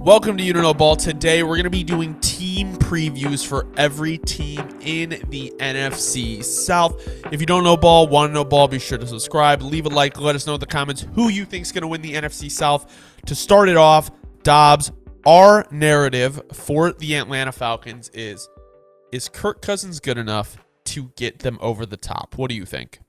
Welcome to You Don't Know Ball. Today we're going to be doing team previews for every team in the NFC South. If you don't know ball, want to know ball, be sure to subscribe, leave a like, let us know in the comments who you think is going to win the NFC South. To start it off, Dobbs, our narrative for the Atlanta Falcons is Kirk Cousins good enough to get them over the top? What do you think?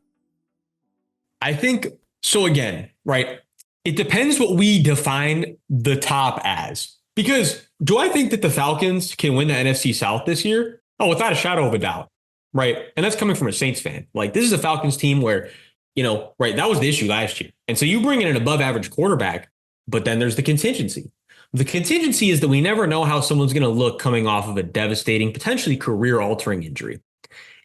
I think so. Again, right? It depends what we define the top as. Because do I think that the Falcons can win the NFC South this year? Oh, without a shadow of a doubt, right? And that's coming from a Saints fan. Like, this is a Falcons team where, right, that was the issue last year. And so you bring in an above average quarterback, but then there's the contingency. The contingency is that we never know how someone's going to look coming off of a devastating, potentially career altering injury.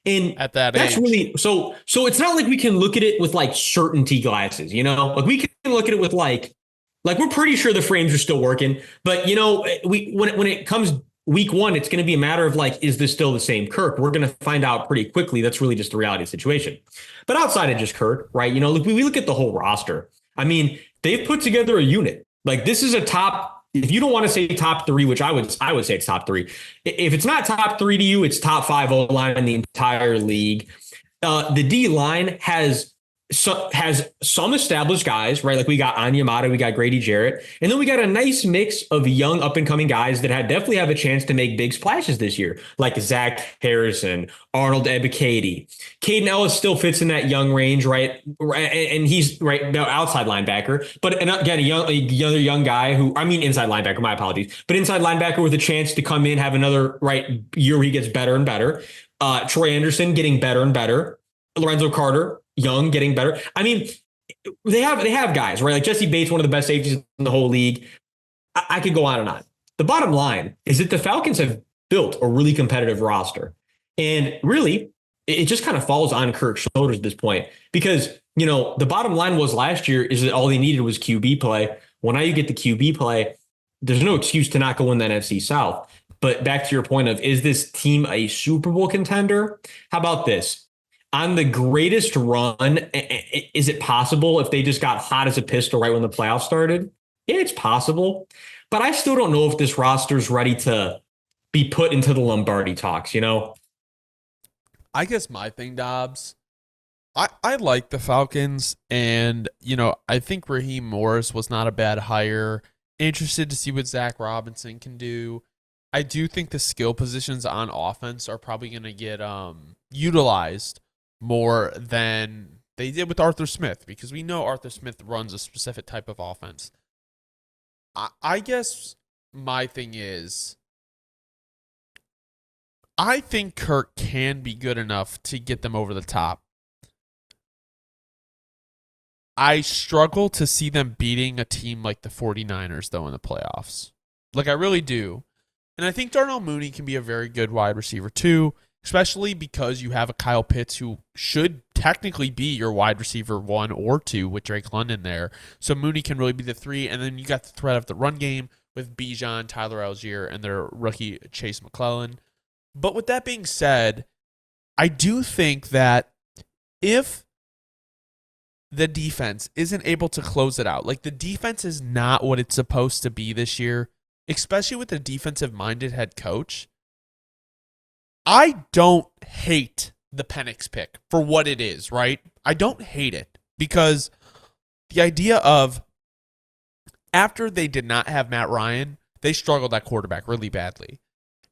And at that's age. Really so it's not like we can look at it with like certainty glasses, like we can look at it with like we're pretty sure the frames are still working, but when it comes week one, it's going to be a matter of like, is this still the same Kirk? We're going to find out pretty quickly. That's really just the reality of the situation. But outside of just Kirk, right? Look, we look at the whole roster. I mean, they've put together a unit. Like, this is a top. If you don't want to say top three, which I would say it's top three. If it's not top three to you, it's top 5 O-line in the entire league. The D line has some established guys, right? Like, we got Onyemata, we got Grady Jarrett, and then we got a nice mix of young up and coming guys that definitely have a chance to make big splashes this year, like Zach Harrison, Arnold Ebiketie. Caden Ellis still fits in that young range, right? And he's right now outside linebacker, but again, another young guy inside linebacker. My apologies, but inside linebacker with a chance to come in, have another year where he gets better and better. Troy Anderson getting better and better. Lorenzo Carter, young, getting better. I mean, they have guys, right? Like Jesse Bates, one of the best safeties in the whole league. I could go on and on. The bottom line is that the Falcons have built a really competitive roster. And really, it just kind of falls on Kirk's shoulders at this point. Because, the bottom line was last year is that all they needed was QB play. Well, now you get the QB play. There's no excuse to not go win the NFC South. But back to your point of, is this team a Super Bowl contender? How about this? On the greatest run, is it possible if they just got hot as a pistol right when the playoffs started? Yeah, it's possible. But I still don't know if this roster is ready to be put into the Lombardi talks, I guess my thing, Dobbs, I like the Falcons, and, I think Raheem Morris was not a bad hire. Interested to see what Zach Robinson can do. I do think the skill positions on offense are probably going to get utilized more than they did with Arthur Smith, because we know Arthur Smith runs a specific type of offense. I guess my thing is, I think Kirk can be good enough to get them over the top. I struggle to see them beating a team like the 49ers, though, in the playoffs. Like, I really do. And I think Darnell Mooney can be a very good wide receiver, too, especially because you have a Kyle Pitts who should technically be your wide receiver 1 or 2 with Drake London there. So Mooney can really be the 3. And then you got the threat of the run game with Bijan, Tyler Algier, and their rookie Chase McClellan. But with that being said, I do think that if the defense isn't able to close it out, like, the defense is not what it's supposed to be this year, especially with a defensive-minded head coach, I don't hate the Penix pick for what it is, right? I don't hate it, because the idea of, after they did not have Matt Ryan, they struggled at quarterback really badly.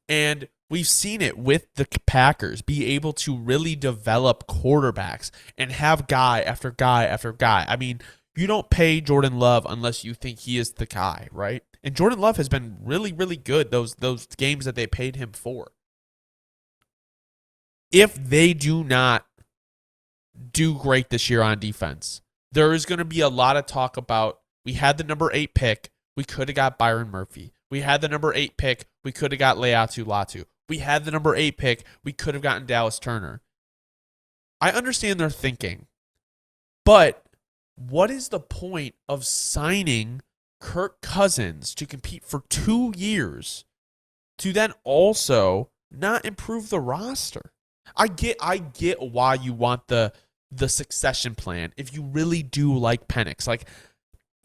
And we've seen it with the Packers be able to really develop quarterbacks and have guy after guy after guy. I mean, you don't pay Jordan Love unless you think he is the guy, right? And Jordan Love has been really, really good those games that they paid him for. If they do not do great this year on defense, there is going to be a lot of talk about, we had the number 8 pick, we could have got Byron Murphy. We had the number 8 pick, we could have got Leatu Latu. We had the number 8 pick, we could have gotten Dallas Turner. I understand their thinking, but what is the point of signing Kirk Cousins to compete for 2 years to then also not improve the roster? I get why you want the succession plan if you really do like Penix. Like,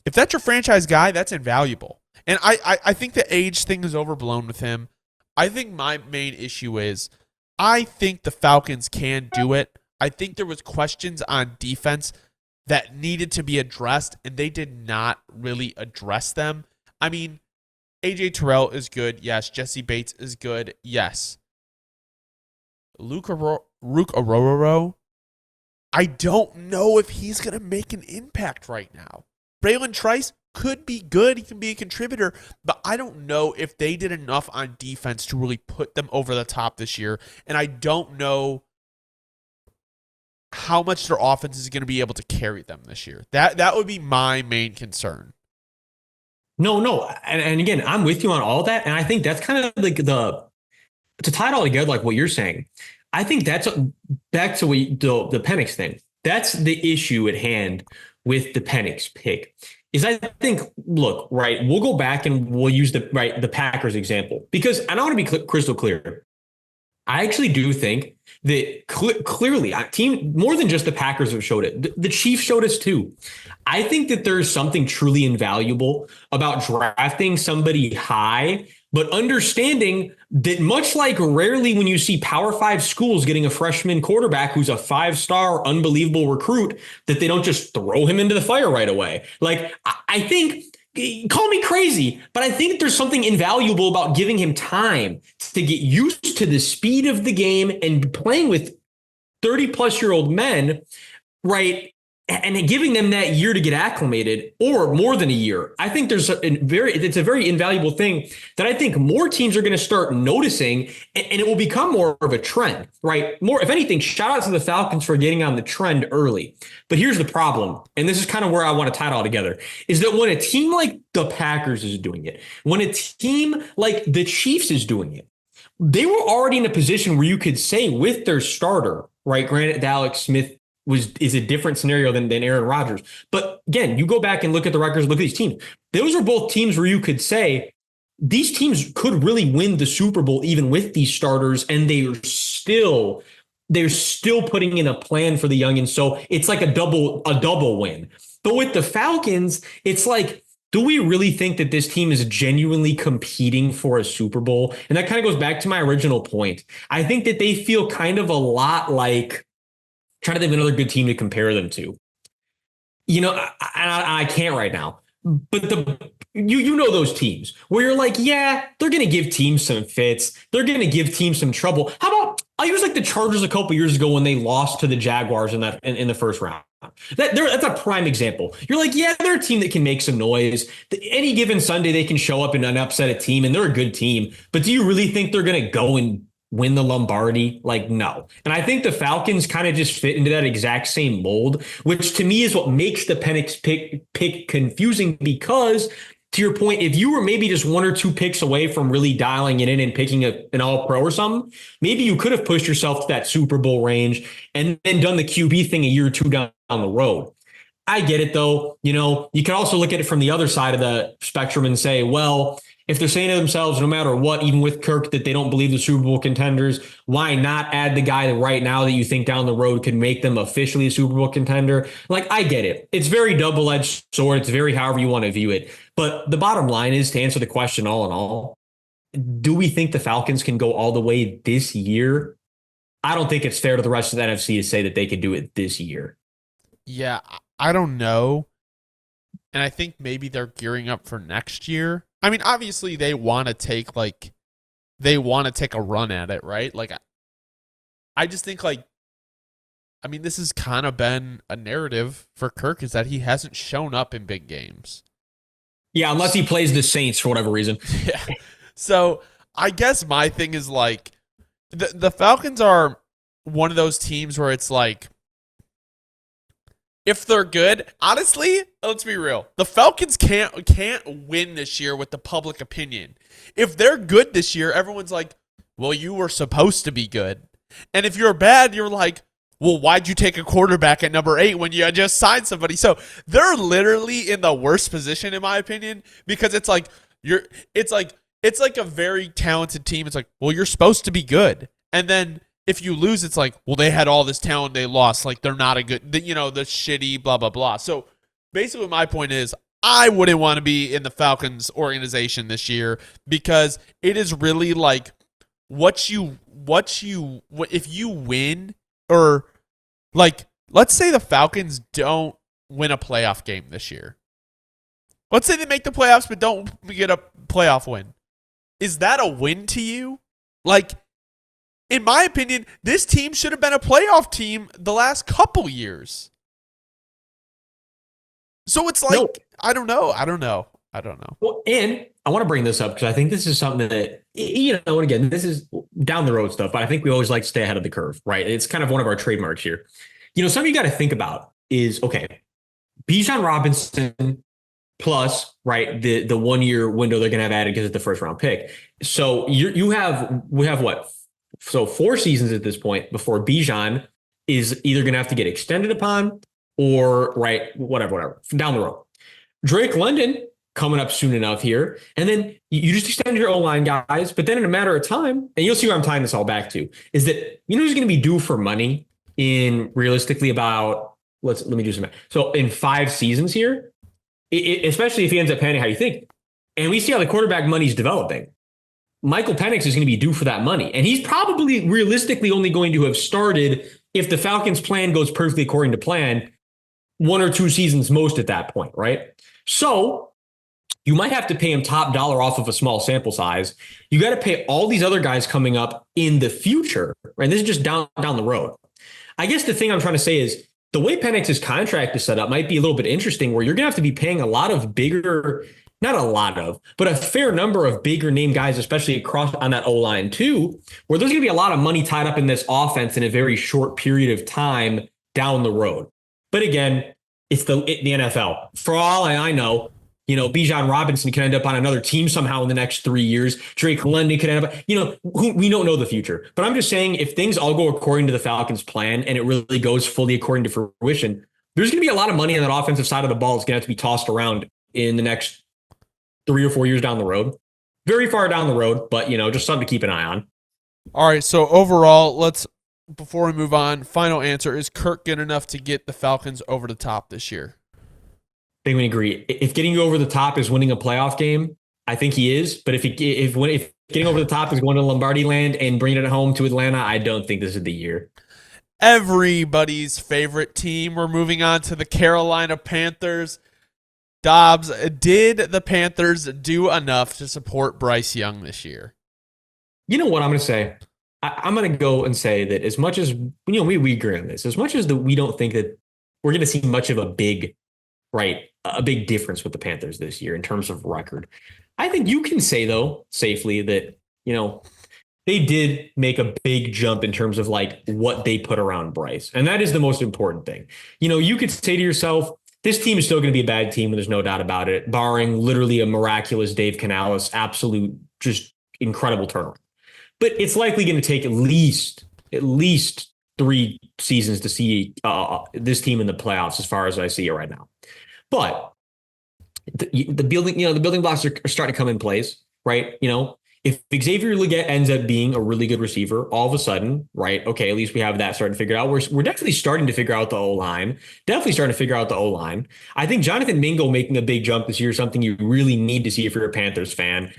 if that's your franchise guy, that's invaluable. And I think the age thing is overblown with him. I think my main issue is I think the Falcons can do it. I think there was questions on defense that needed to be addressed, and they did not really address them. I mean, AJ Terrell is good. Yes. Jesse Bates is good. Yes. Rook Ororo, I don't know if he's going to make an impact right now. Braylon Trice could be good. He can be a contributor, but I don't know if they did enough on defense to really put them over the top this year. And I don't know how much their offense is going to be able to carry them this year. That would be my main concern. No. And again, I'm with you on all that. And I think that's kind of like to tie it all together, like what you're saying. I think that's back to the Penix thing. That's the issue at hand with the Penix pick. Is I think, look, right, we'll go back and we'll use the Packers example, because I don't want to be crystal clear. I actually do think that clearly a team more than just the Packers have showed it. The Chiefs showed us too. I think that there's something truly invaluable about drafting somebody high, but understanding that much like rarely when you see Power 5 schools getting a freshman quarterback who's a 5-star unbelievable recruit, that they don't just throw him into the fire right away. Like, I think, call me crazy, but I think there's something invaluable about giving him time to get used to the speed of the game and playing with 30-plus-year-old men, right? And giving them that year to get acclimated, or more than a year. I think it's a very invaluable thing that I think more teams are going to start noticing, and it will become more of a trend, right? More, if anything, shout out to the Falcons for getting on the trend early. But here's the problem, and this is kind of where I want to tie it all together, is that when a team like the Packers is doing it, when a team like the Chiefs is doing it, they were already in a position where you could say with their starter, right? Granted, Alex Smith is a different scenario than Aaron Rodgers. But again, you go back and look at the records, look at these teams. Those are both teams where you could say these teams could really win the Super Bowl even with these starters, and they're still putting in a plan for the youngins. So it's like a double win. But with the Falcons, it's like, do we really think that this team is genuinely competing for a Super Bowl? And that kind of goes back to my original point. I think that they feel kind of a lot like, trying to think of another good team to compare them to. You know, I can't right now. But you know those teams where you're like, yeah, they're going to give teams some fits. They're going to give teams some trouble. How about, I'll use like the Chargers a couple years ago when they lost to the Jaguars in the first round. That's a prime example. You're like, yeah, they're a team that can make some noise. Any given Sunday, they can show up and upset a team, and they're a good team. But do you really think they're going to go and win the Lombardi? Like, no. And I think the Falcons kind of just fit into that exact same mold, which to me is what makes the Penix pick confusing, because to your point, if you were maybe just one or two picks away from really dialing it in and picking an all-pro or something, maybe you could have pushed yourself to that Super Bowl range and then done the QB thing a year or two down the road. I get it, though. You know, you can also look at it from the other side of the spectrum and say, well, if they're saying to themselves, no matter what, even with Kirk, that they don't believe the Super Bowl contenders, why not add the guy that right now that you think down the road could make them officially a Super Bowl contender? Like, I get it. It's very double-edged sword. It's very however you want to view it. But the bottom line is, to answer the question all in all, do we think the Falcons can go all the way this year? I don't think it's fair to the rest of the NFC to say that they could do it this year. Yeah, I don't know. And I think maybe they're gearing up for next year. I mean, obviously they want to take a run at it, right? Like, I just think this has kind of been a narrative for Kirk, is that he hasn't shown up in big games. Yeah, unless he plays the Saints for whatever reason. Yeah. So I guess my thing is like, the Falcons are one of those teams where it's like, if they're good, honestly, let's be real. The Falcons can't win this year with the public opinion. If they're good this year, everyone's like, well, you were supposed to be good. And if you're bad, you're like, well, why'd you take a quarterback at number 8 when you just signed somebody? So they're literally in the worst position, in my opinion, because it's like a very talented team. It's like, well, you're supposed to be good. And then if you lose, it's like, well, they had all this talent, they lost. Like, they're not a good, the shitty, blah, blah, blah. So basically my point is, I wouldn't want to be in the Falcons organization this year because it is really like if you win or like let's say the Falcons don't win a playoff game this year. Let's say they make the playoffs but don't get a playoff win. Is that a win to you? Like, in my opinion, this team should have been a playoff team the last couple years. So it's like, no. I don't know. Well, and I want to bring this up because I think this is something that, and again, this is down the road stuff, but I think we always like to stay ahead of the curve, right? It's kind of one of our trademarks here. Something you got to think about is, okay, Bijan Robinson plus, right, the 1 year window they're going to have added because it's the first round pick. So we have what? So 4 seasons at this point before Bijan is either going to have to get extended upon or, right, whatever, down the road. Drake London coming up soon enough here. And then you just extend your O-line guys. But then in a matter of time, and you'll see where I'm tying this all back to, is that who's going to be due for money in realistically about, let me do some math. So in 5 seasons here, especially if he ends up panning how you think, and we see how the quarterback money is developing, Michael Penix is going to be due for that money. And he's probably realistically only going to have started, if the Falcons' plan goes perfectly according to plan, 1 or 2 seasons most at that point, right? So you might have to pay him top dollar off of a small sample size. You got to pay all these other guys coming up in the future, right? This is just down the road. I guess the thing I'm trying to say is the way Penix's contract is set up might be a little bit interesting, where you're going to have to be paying a lot of bigger, not a lot of, but a fair number of bigger name guys, especially across on that O-line too, where there's going to be a lot of money tied up in this offense in a very short period of time down the road. But again, it's the NFL. For all I know, Bijan Robinson could end up on another team somehow in the next 3 years. Drake London could end up, we don't know the future. But I'm just saying, if things all go according to the Falcons' plan and it really goes fully according to fruition, there's going to be a lot of money on that offensive side of the ball that's going to have to be tossed around in the next 3 or 4 years down the road. Very far down the road, but, just something to keep an eye on. All right, so overall, before we move on, final answer, is Kirk good enough to get the Falcons over the top this year? I think we agree. If getting you over the top is winning a playoff game, I think he is. But if getting over the top is going to Lombardi land and bringing it home to Atlanta, I don't think this is the year. Everybody's favorite team. We're moving on to the Carolina Panthers. Dobbs, did the Panthers do enough to support Bryce Young this year? You know what I'm going to say? I'm going to go and say that as much as, we agree on this, as much as we don't think that we're going to see much of a big difference with the Panthers this year in terms of record, I think you can say, though, safely that, they did make a big jump in terms of like what they put around Bryce. And that is the most important thing. You could say to yourself, this team is still going to be a bad team, and there's no doubt about it, barring literally a miraculous Dave Canales, absolute, just incredible turnaround. But it's likely going to take at least 3 seasons to see this team in the playoffs, as far as I see it right now. But the building blocks are starting to come in place, right? If Xavier Legette ends up being a really good receiver, all of a sudden, right? Okay, at least we have that starting to figure out. We're definitely starting to figure out the O-line. I think Jonathan Mingo making a big jump this year is something you really need to see if you're a Panthers fan.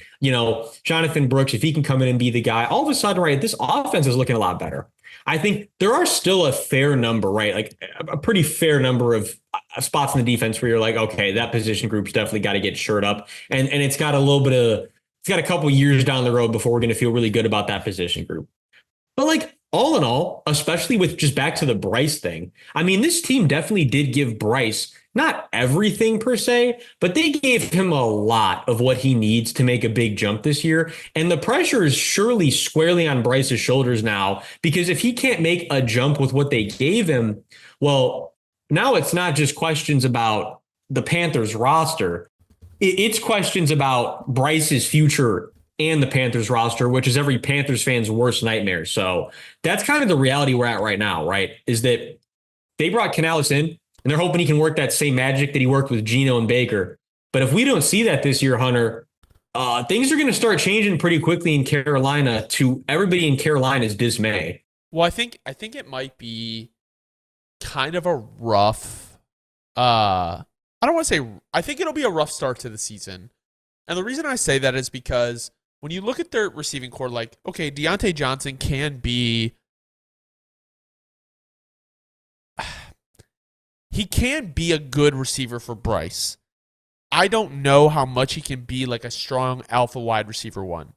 Jonathan Brooks, if he can come in and be the guy, all of a sudden, right, this offense is looking a lot better. I think there are still a fair number, right? Like a pretty fair number of spots in the defense where you're like, okay, that position group's definitely got to get shored up. And it's got it's got a couple years down the road before we're going to feel really good about that position group. But like all in all, especially with just back to the Bryce thing, I mean, this team definitely did give Bryce not everything per se, but they gave him a lot of what he needs to make a big jump this year. And the pressure is surely squarely on Bryce's shoulders now, because if he can't make a jump with what they gave him, well, now it's not just questions about the Panthers roster. It's questions about Bryce's future and the Panthers roster, which is every Panthers fan's worst nightmare. So that's kind of the reality we're at right now, right? Is that they brought Canales in and they're hoping he can work that same magic that he worked with Geno and Baker. But if we don't see that this year, Hunter, things are going to start changing pretty quickly in Carolina, to everybody in Carolina's dismay. Well, I think it might be kind of a rough I don't want to say, I think it'll be a rough start to the season. And the reason I say that is because when you look at their receiving core, like, okay, Deontay Johnson can be, he can be a good receiver for Bryce. I don't know how much he can be like a strong alpha wide receiver one.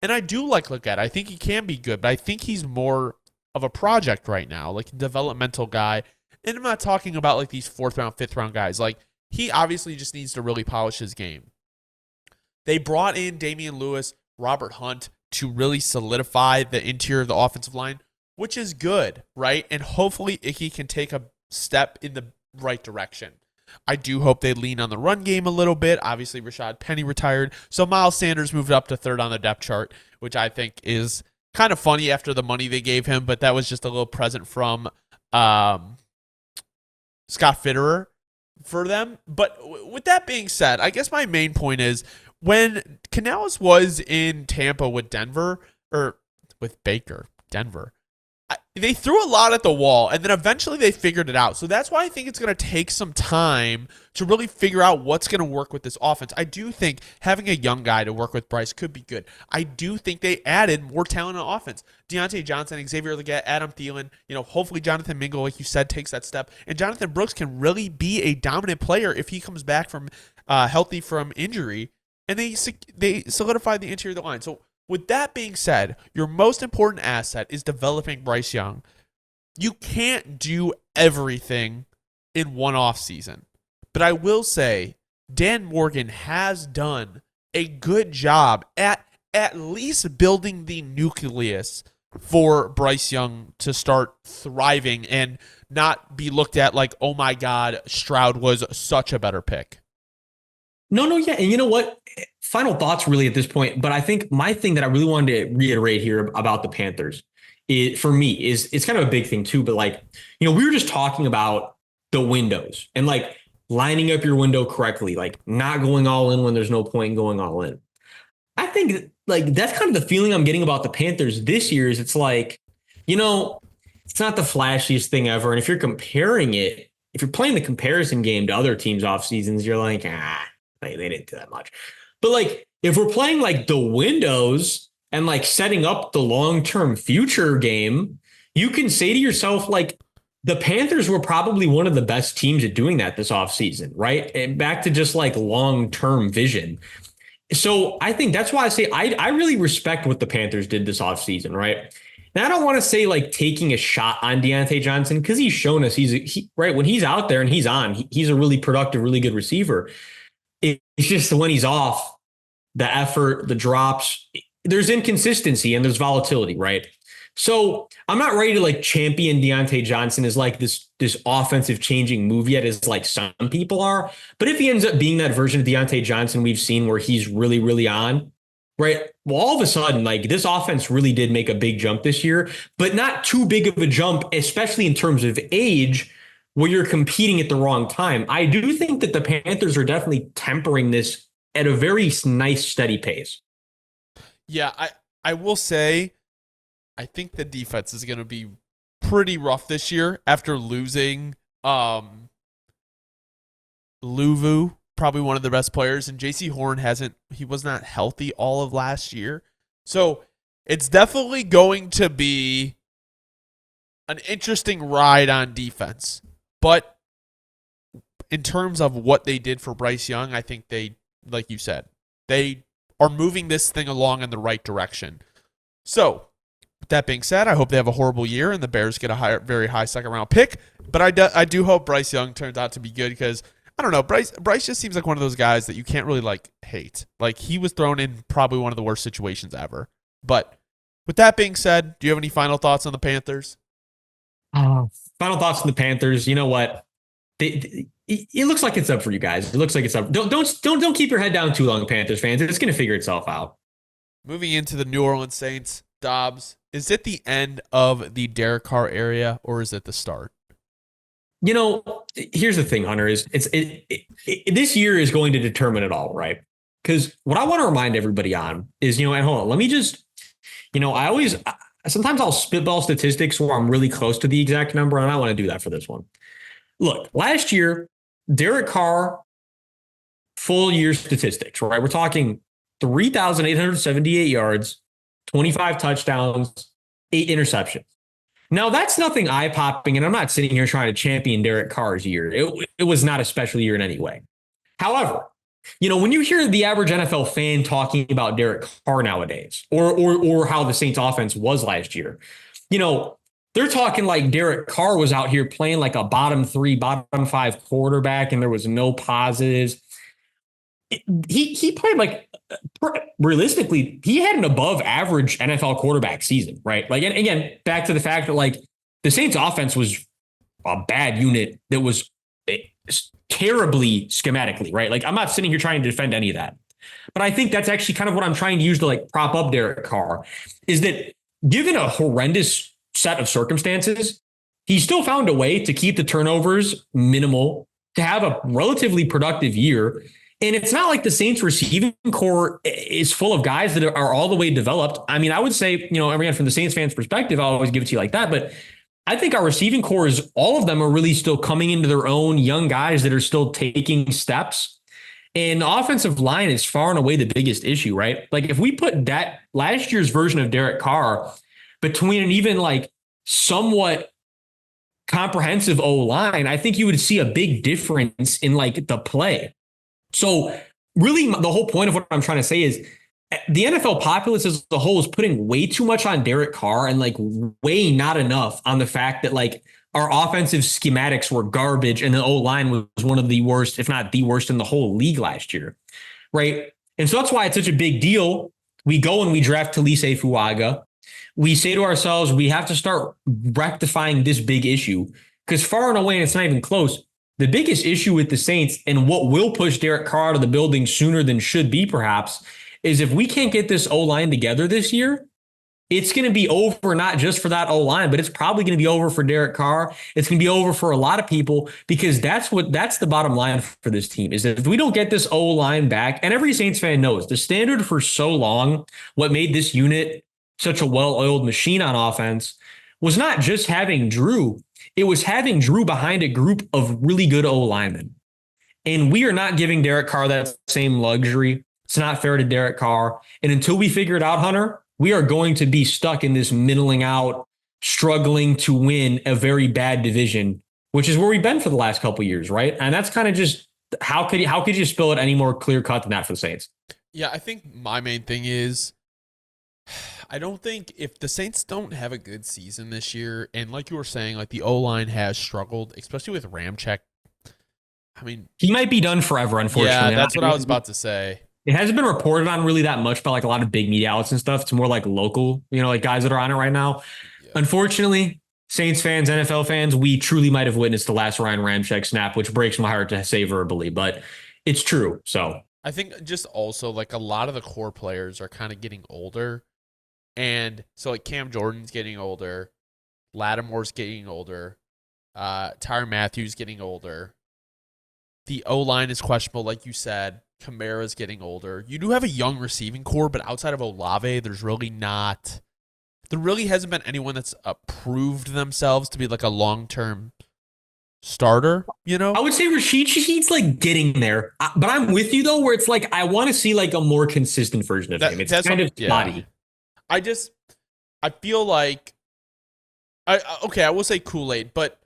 And I do like Leggett. I think he can be good, but I think he's more of a project right now, like a developmental guy. And I'm not talking about like these 4th round, 5th round guys. Like, he obviously just needs to really polish his game. They brought in Damian Lewis, Robert Hunt to really solidify the interior of the offensive line, which is good, right? And hopefully he can take a step in the right direction. I do hope they lean on the run game a little bit. Obviously, Rashad Penny retired, so Miles Sanders moved up to 3rd on the depth chart, which I think is kind of funny after the money they gave him, but that was just a little present from Scott Fitterer for them. But with that being said, I guess my main point is when Canales was in Tampa with Denver, or with Baker, Denver, they threw a lot at the wall, and then eventually they figured it out. So that's why I think it's going to take some time to really figure out what's going to work with this offense. I do think having a young guy to work with Bryce could be good. I do think they added more talent on offense. Deontay Johnson, Xavier Leggett, Adam Thielen, hopefully Jonathan Mingo, like you said, takes that step. And Jonathan Brooks can really be a dominant player if he comes back from healthy from injury. And they solidified the interior of the line. So with that being said, your most important asset is developing Bryce Young. You can't do everything in one offseason. But I will say, Dan Morgan has done a good job at least building the nucleus for Bryce Young to start thriving and not be looked at like, oh my God, Stroud was such a better pick. No, yeah. And you know what? Final thoughts really at this point. But I think my thing that I really wanted to reiterate here about the Panthers for me is it's kind of a big thing too. But we were just talking about the windows and lining up your window correctly, not going all in when there's no point in going all in. I think that's kind of the feeling I'm getting about the Panthers this year is it's it's not the flashiest thing ever. And if you're comparing it, if you're playing the comparison game to other teams off seasons, you're like, they didn't do that much. But if we're playing the windows and setting up the long-term future game, you can say to yourself, the Panthers were probably one of the best teams at doing that this offseason, right? And back to just long-term vision. So I think that's why I say I really respect what the Panthers did this offseason, right? Now, I don't want to say taking a shot on Deontay Johnson because he's shown us right when he's out there and he's on, he's a really productive, really good receiver. It's just when he's off, the effort, the drops, there's inconsistency and there's volatility, right? So I'm not ready to champion Deontay Johnson as this offensive changing move yet as some people are. But if he ends up being that version of Deontay Johnson we've seen where he's really, really on, right? Well, all of a sudden, this offense really did make a big jump this year, but not too big of a jump, especially in terms of age, where you're competing at the wrong time. I do think that the Panthers are definitely tempering this at a very nice, steady pace. Yeah, I will say, I think the defense is going to be pretty rough this year after losing Luvu, probably one of the best players, and JC Horn he was not healthy all of last year. So it's definitely going to be an interesting ride on defense. But in terms of what they did for Bryce Young, I think they, like you said, they are moving this thing along in the right direction. So, with that being said, I hope they have a horrible year and the Bears get a very high second round pick. But I do hope Bryce Young turns out to be good because, I don't know, Bryce just seems like one of those guys that you can't really hate. He was thrown in probably one of the worst situations ever. But with that being said, do you have any final thoughts on the Panthers? Final thoughts on the Panthers. You know what? It looks like it's up for you guys. It looks like it's up. Don't keep your head down too long, Panthers fans. It's going to figure itself out. Moving into the New Orleans Saints, Dobbs, is it the end of the Derek Carr area or is it the start? Here's the thing, Hunter, is this year is going to determine it all, right? Because what I want to remind everybody on is, and hold on, let me just, sometimes I'll spitball statistics where I'm really close to the exact number, and I want to do that for this one. Look, last year, Derek Carr full year statistics, right? We're talking 3,878 yards, 25 touchdowns, 8 interceptions. Now, that's nothing eye-popping, and I'm not sitting here trying to champion Derek Carr's year. It was not a special year in any way. However, when you hear the average NFL fan talking about Derek Carr nowadays, or how the Saints offense was last year, they're talking like Derek Carr was out here playing like a bottom 3, bottom 5 quarterback, and there was no positives. He played like, realistically, he had an above average NFL quarterback season, right? Like, and again, back to the fact that like the Saints offense was a bad unit that was terribly schematically, right? Like, I'm not sitting here trying to defend any of that, but I think that's actually kind of what I'm trying to use to like prop up Derek Carr, is that given a horrendous set of circumstances, he still found a way to keep the turnovers minimal, to have a relatively productive year. And it's not like the Saints receiving core is full of guys that are all the way developed. I mean, I would say, again, from the Saints fans' perspective, I'll always give it to you like that. But I think our receiving core is, all of them are really still coming into their own, young guys that are still taking steps. And the offensive line is far and away the biggest issue, right? Like, if we put that last year's version of Derek Carr between an even like somewhat comprehensive O-line, I think you would see a big difference in like the play. So really, the whole point of what I'm trying to say is the NFL populace as a whole is putting way too much on Derek Carr and like way not enough on the fact that like our offensive schematics were garbage and the O-line was one of the worst, if not the worst in the whole league last year. Right. And so that's why it's such a big deal. We go and we draft Talise Fuaga. We say to ourselves, we have to start rectifying this big issue, because far and away, and it's not even close, the biggest issue with the Saints and what will push Derek Carr out of the building sooner than should be, perhaps, is if we can't get this O-line together this year, it's going to be over, not just for that O-line, but it's probably going to be over for Derek Carr. It's going to be over for a lot of people, because that's the bottom line for this team, is that if we don't get this O-line back, and every Saints fan knows the standard for so long, what made this unit such a well-oiled machine on offense was not just having Drew. It was having Drew behind a group of really good O-linemen. And we are not giving Derek Carr that same luxury. It's not fair to Derek Carr. And until we figure it out, Hunter, we are going to be stuck in this middling out, struggling to win a very bad division, which is where we've been for the last couple of years, right? And that's kind of just, how could you spill it any more clear cut than that for the Saints? Yeah, I think my main thing is, I don't think, if the Saints don't have a good season this year, and like you were saying, like the O-line has struggled, especially with Ramczyk. I mean, he might be done forever, unfortunately. Yeah, that's what I was about to say. It hasn't been reported on really that much by like a lot of big media outlets and stuff. It's more like local, like guys that are on it right now. Yeah. Unfortunately, Saints fans, NFL fans, we truly might have witnessed the last Ryan Ramczyk snap, which breaks my heart to say verbally, but it's true. So I think just also like a lot of the core players are kind of getting older. And so like Cam Jordan's getting older, Lattimore's getting older, Tyrann Mathieu's getting older. The O-line is questionable, like you said. Kamara's getting older. You do have a young receiving core, but outside of Olave, there really hasn't been anyone that's proved themselves to be like a long-term starter, I would say Rashid Shaheed's like getting there, but I'm with you though, where it's like, I want to see like a more consistent version of him. It's kind of spotty. I feel like, I will say Kool-Aid, but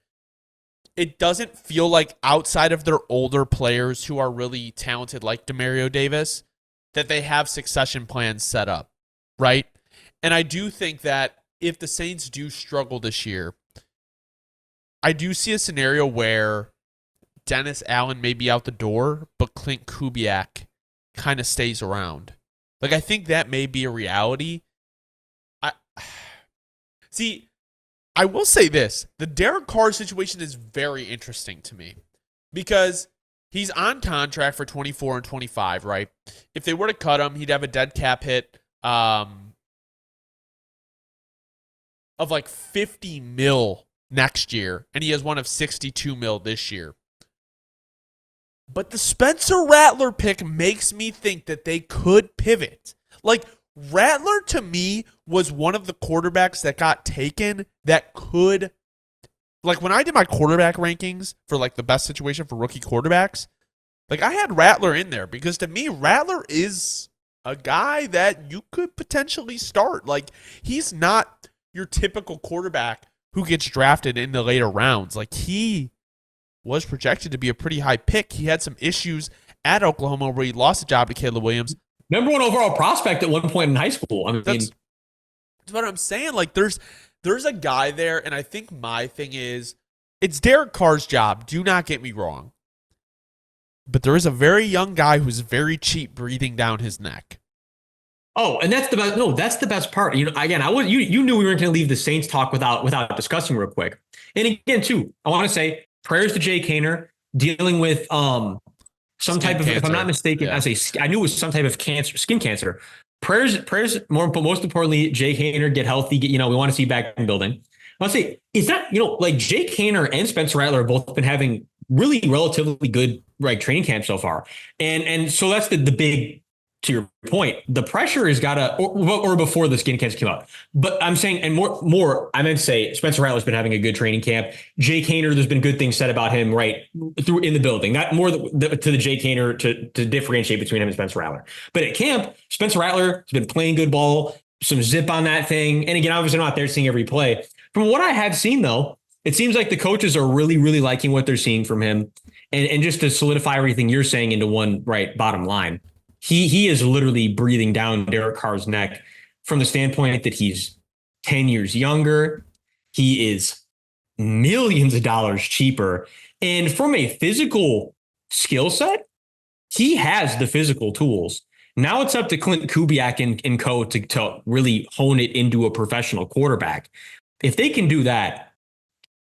it doesn't feel like, outside of their older players who are really talented, like Demario Davis, that they have succession plans set up, right? And I do think that if the Saints do struggle this year, I do see a scenario where Dennis Allen may be out the door, but Clint Kubiak kind of stays around. Like, I think that may be a reality. I will say this. The Derek Carr situation is very interesting to me, because he's on contract for 24 and 25, right? If they were to cut him, he'd have a dead cap hit of like 50 mil next year, and he has one of 62 mil this year. But the Spencer Rattler pick makes me think that they could pivot. Like, Rattler, to me, was one of the quarterbacks that got taken that could, like, when I did my quarterback rankings for like the best situation for rookie quarterbacks, Like, I had Rattler in there because to me, Rattler is a guy that you could potentially start. Like, he's not your typical quarterback who gets drafted in the later rounds. Like, he was projected to be a pretty high pick. He had some issues at Oklahoma where he lost the job to Caleb Williams. Number one overall prospect at one point in high school. I mean, that's what I'm saying. Like, there's a guy there, and I think my thing is, it's Derek Carr's job. Do not get me wrong. But there is a very young guy who's very cheap breathing down his neck. Oh, and that's the best. No, that's the best part. You know, again, you knew we weren't going to leave the Saints talk without discussing real quick. And again, too, I want to say prayers to Jake Haener dealing with some type of, if I'm not mistaken, I knew it was some type of cancer, skin cancer. Prayers, but most importantly, Jake Haener get healthy. We want to see back in building. I want to say, is that, like Jake Haener and Spencer Rattler have both been having really relatively good training camp so far. And so that's the big, to your point, the pressure has got to, or before the skin cancer came out. But I'm saying, and more, I meant to say Spencer Rattler's been having a good training camp. Jake Haener, there's been good things said about him through in the building. Not more to the Jake Haener to differentiate between him and Spencer Rattler. But at camp, Spencer Rattler has been playing good ball, some zip on that thing. And again, obviously I'm not there seeing every play. From what I have seen, though, it seems like the coaches are really, really liking what they're seeing from him. And just to solidify everything you're saying into one bottom line, he is literally breathing down Derek Carr's neck from the standpoint that he's 10 years younger. He is millions of dollars cheaper. And from a physical skill set, he has the physical tools. Now it's up to Clint Kubiak and co to really hone it into a professional quarterback. If they can do that,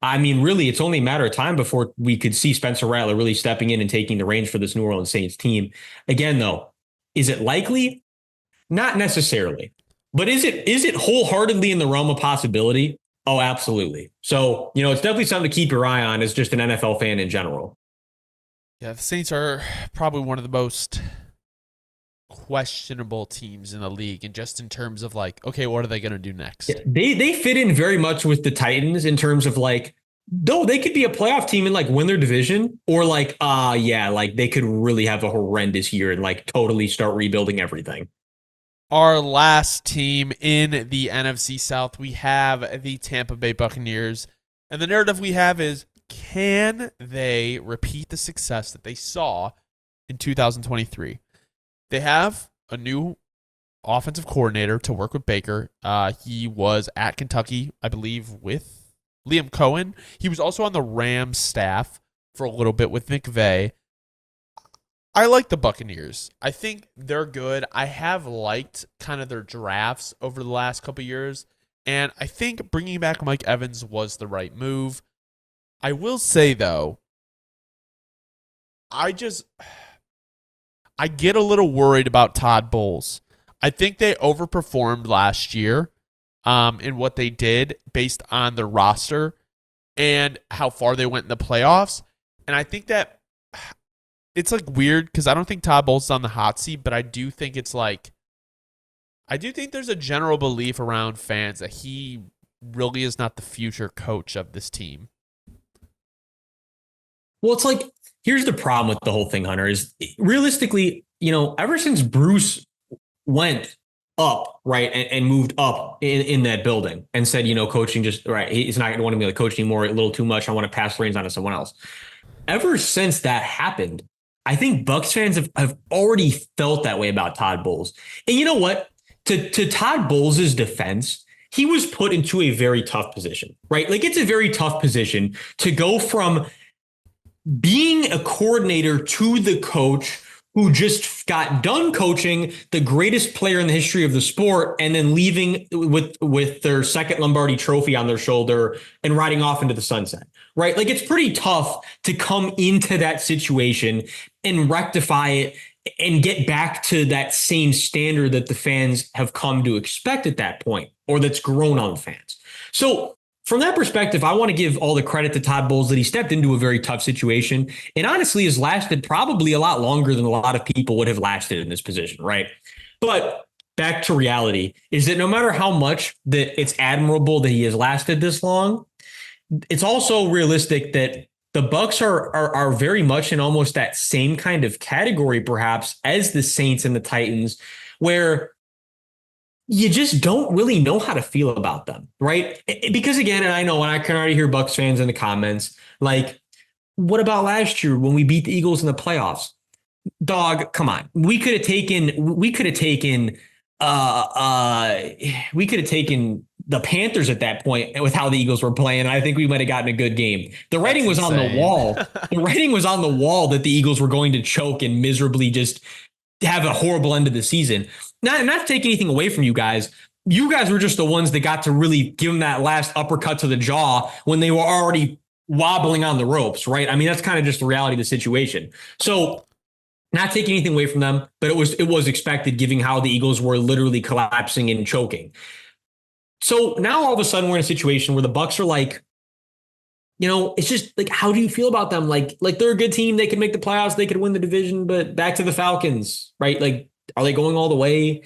I mean, really, it's only a matter of time before we could see Spencer Rattler really stepping in and taking the reins for this New Orleans Saints team. Again, though, is it likely? Not necessarily. But is it wholeheartedly in the realm of possibility? Oh, absolutely. So, it's definitely something to keep your eye on as just an NFL fan in general. Yeah, the Saints are probably one of the most questionable teams in the league, and just in terms of okay, what are they going to do next? They fit in very much with the Titans in terms of though they could be a playoff team and win their division, or they could really have a horrendous year and totally start rebuilding everything. Our last team in the NFC South, we have the Tampa Bay Buccaneers, and the narrative we have is, can they repeat the success that they saw in 2023? They have a new offensive coordinator to work with Baker. He was at Kentucky, I believe, with Liam Cohen. He was also on the Rams staff for a little bit with McVay. I like the Buccaneers. I think they're good. I have liked kind of their drafts over the last couple of years, and I think bringing back Mike Evans was the right move. I will say, though, I get a little worried about Todd Bowles. I think they overperformed last year in what they did based on their roster and how far they went in the playoffs. And I think that it's weird because I don't think Todd Bowles is on the hot seat, but I do think I do think there's a general belief around fans that he really is not the future coach of this team. Well, it's here's the problem with the whole thing, Hunter, is realistically, ever since Bruce went up, and moved up in that building and said, coaching just, he's not going to want to be the coach anymore, a little too much, I want to pass the reins on to someone else. Ever since that happened, I think Bucs fans have already felt that way about Todd Bowles. And you know what? To Todd Bowles' defense, he was put into a very tough position, right? It's a very tough position to go from being a coordinator to the coach who just got done coaching the greatest player in the history of the sport and then leaving with their second Lombardi trophy on their shoulder and riding off into the sunset, right? It's pretty tough to come into that situation and rectify it and get back to that same standard that the fans have come to expect at that point, or that's grown on the fans. So from that perspective, I want to give all the credit to Todd Bowles that he stepped into a very tough situation and honestly has lasted probably a lot longer than a lot of people would have lasted in this position, right? But back to reality is that no matter how much that it's admirable that he has lasted this long, it's also realistic that the Bucks are very much in almost that same kind of category, perhaps, as the Saints and the Titans, where you just don't really know how to feel about them, right? Because again, and I know, and I can already hear Bucks fans in the comments, like, what about last year when we beat the Eagles in the playoffs? Dog, come on. We could have taken the Panthers at that point with how the Eagles were playing. I think we might have gotten a good game. The writing was on the wall. The writing was on the wall that the Eagles were going to choke and miserably just have a horrible end of the season. Not to take anything away from you guys. You guys were just the ones that got to really give them that last uppercut to the jaw when they were already wobbling on the ropes, right? I mean, that's kind of just the reality of the situation. So not taking anything away from them, but it was expected given how the Eagles were literally collapsing and choking. So now all of a sudden we're in a situation where the Bucks are like, it's just like, how do you feel about them? Like they're a good team. They could make the playoffs. They could win the division, but back to the Falcons, right? Like, are they going all the way?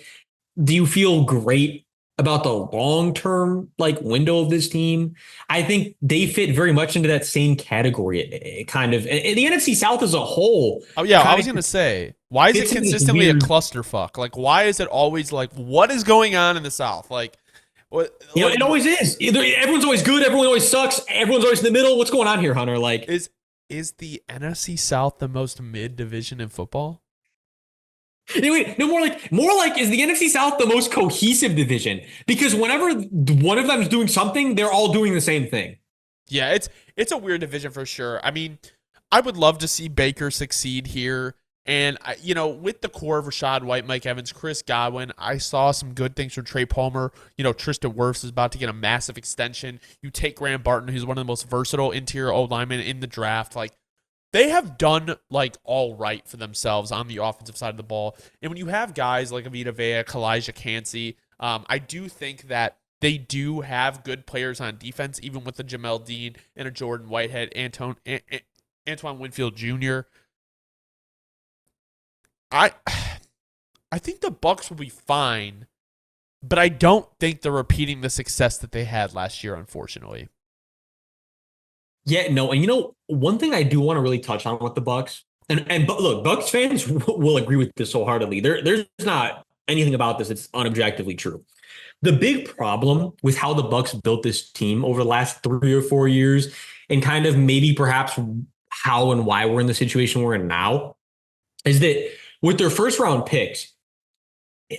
Do you feel great about the long-term window of this team? I think they fit very much into that same category, kind of. And the NFC South as a whole. Oh yeah, I was gonna say, why is it consistently a clusterfuck? Like, why is it always what is going on in the South? It always is. Everyone's always good. Everyone always sucks. Everyone's always in the middle. What's going on here, Hunter? Is the NFC South the most mid division in football? Anyway, no, more like is the NFC South the most cohesive division? Because whenever one of them is doing something, they're all doing the same thing. Yeah, it's a weird division for sure. I mean, I would love to see Baker succeed here. And, with the core of Rachaad White, Mike Evans, Chris Godwin, I saw some good things from Trey Palmer. Tristan Wirfs is about to get a massive extension. You take Graham Barton, who's one of the most versatile interior O-linemen in the draft. They have done, all right for themselves on the offensive side of the ball. And when you have guys like Vita Vea, Kalijah Cansey, I do think that they do have good players on defense, even with the Jamel Dean and a Jordan Whitehead, Antoine Winfield Jr., I think the Bucks will be fine, but I don't think they're repeating the success that they had last year, unfortunately. Yeah, no, and one thing I do want to really touch on with the Bucks, and look, Bucks fans will agree with this wholeheartedly. There's not anything about this that's unobjectively true. The big problem with how the Bucks built this team over the last 3 or 4 years, and kind of maybe perhaps how and why we're in the situation we're in now, is that with their first round picks,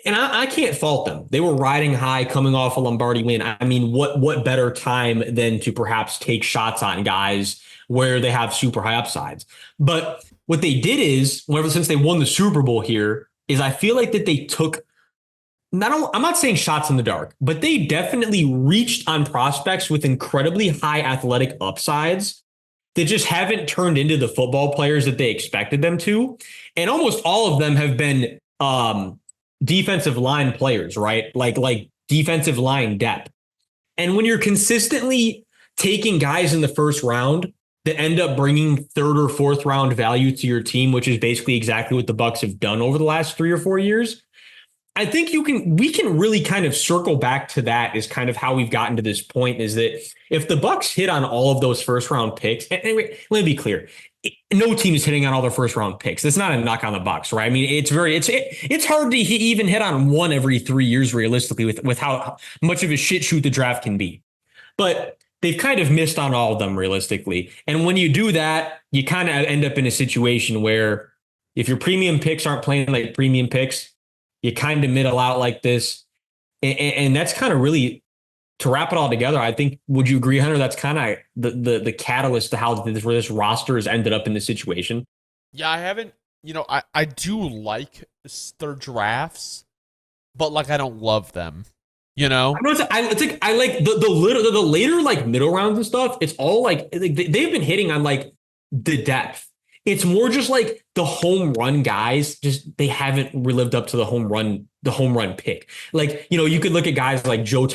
and I can't fault them. They were riding high coming off a Lombardi win. I mean, what better time than to perhaps take shots on guys where they have super high upsides? But what they did is, since they won the Super Bowl here, is I feel like that they took, I'm not saying shots in the dark, but they definitely reached on prospects with incredibly high athletic upsides that just haven't turned into the football players that they expected them to. And almost all of them have been defensive line players, right? Like defensive line depth. And when you're consistently taking guys in the first round that end up bringing third or fourth round value to your team, which is basically exactly what the Bucks have done over the last 3 or 4 years, I think we can really kind of circle back to that is kind of how we've gotten to this point, is that if the Bucks hit on all of those first round picks, and let me be clear, no team is hitting on all their first round picks. That's not a knock on the Bucks, right? I mean, it's hard to even hit on one every 3 years realistically with how much of a shit shoot the draft can be. But they've kind of missed on all of them realistically. And when you do that, you kind of end up in a situation where if your premium picks aren't playing like premium picks, you kind of middle out like this. And that's kind of really, to wrap it all together, I think, would you agree, Hunter, that's kind of the catalyst to how this roster has ended up in this situation? Yeah, I haven't, I do like their drafts, but I don't love them, I like the later middle rounds and stuff. It's all they've been hitting on the depth. It's more just the home run guys, just they haven't lived up to the home run pick. You could look at guys like Tyrone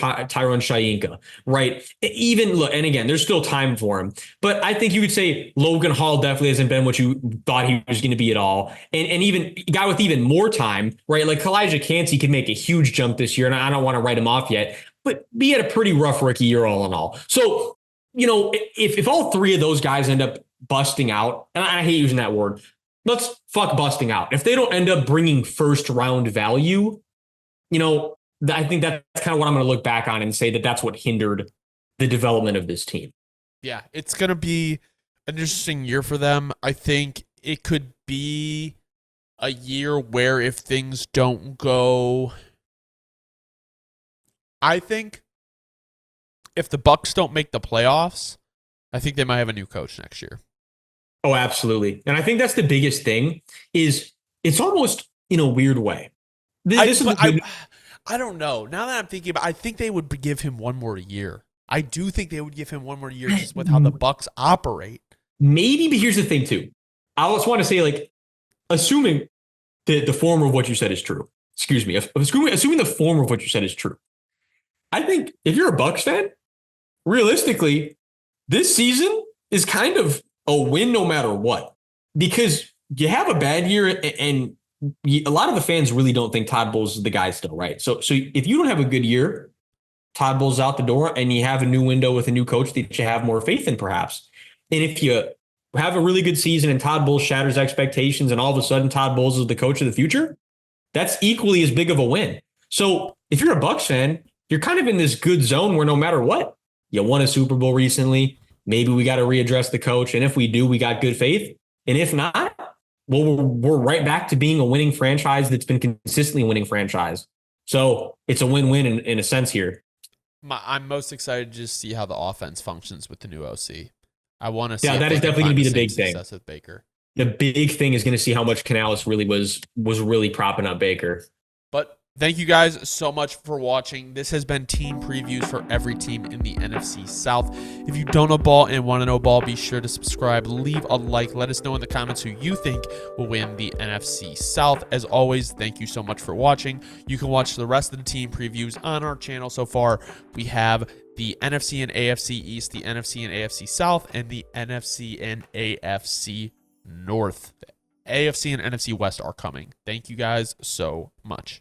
Shayenka, right? Even look, and again, there's still time for him, but I think you could say Logan Hall definitely hasn't been what you thought he was going to be at all. And even a guy with even more time, right? Like Kalijah Cansey could make a huge jump this year, and I don't want to write him off yet, but he had a pretty rough rookie year all in all. So, if all three of those guys end up busting out, and I hate using that word. Let's fuck busting out. If they don't end up bringing first round value, I think that's kind of what I'm going to look back on and say that that's what hindered the development of this team. Yeah, it's going to be an interesting year for them. I think it could be a year where if things don't go, I think if the Bucks don't make the playoffs, I think they might have a new coach next year. Oh, absolutely. And I think that's the biggest thing is it's almost in a weird way. I don't know. Now that I'm thinking about it, I think they would give him one more year. I do think they would give him one more year just with how the Bucks operate. Maybe, but here's the thing too. I just want to say, like, assuming the former of what you said is true. Excuse me. Assuming the former of what you said is true. I think if you're a Bucks fan, realistically, this season is kind of a win no matter what. Because you have a bad year and a lot of the fans really don't think Todd Bowles is the guy still, right? So if you don't have a good year, Todd Bowles out the door, and you have a new window with a new coach that you have more faith in, perhaps. And if you have a really good season and Todd Bowles shatters expectations and all of a sudden Todd Bowles is the coach of the future, that's equally as big of a win. So if you're a Bucks fan, you're kind of in this good zone where no matter what, you won a Super Bowl recently. Maybe we got to readdress the coach. And if we do, we got good faith. And if not, well, we're right back to being a winning franchise that's been consistently winning franchise. So it's a win-win in a sense here. I'm most excited to just see how the offense functions with the new OC. I want to see. Yeah, that is definitely going to be the big thing. With Baker. The big thing is going to see how much Canales really was really propping up Baker. But thank you guys so much for watching. This has been team previews for every team in the NFC South. If you don't know ball and want to know ball, be sure to subscribe, leave a like, let us know in the comments who you think will win the NFC South. As always, thank you so much for watching. You can watch the rest of the team previews on our channel. So far, we have the NFC and AFC East, the NFC and AFC South, and the NFC and AFC North. The AFC and NFC West are coming. Thank you guys so much.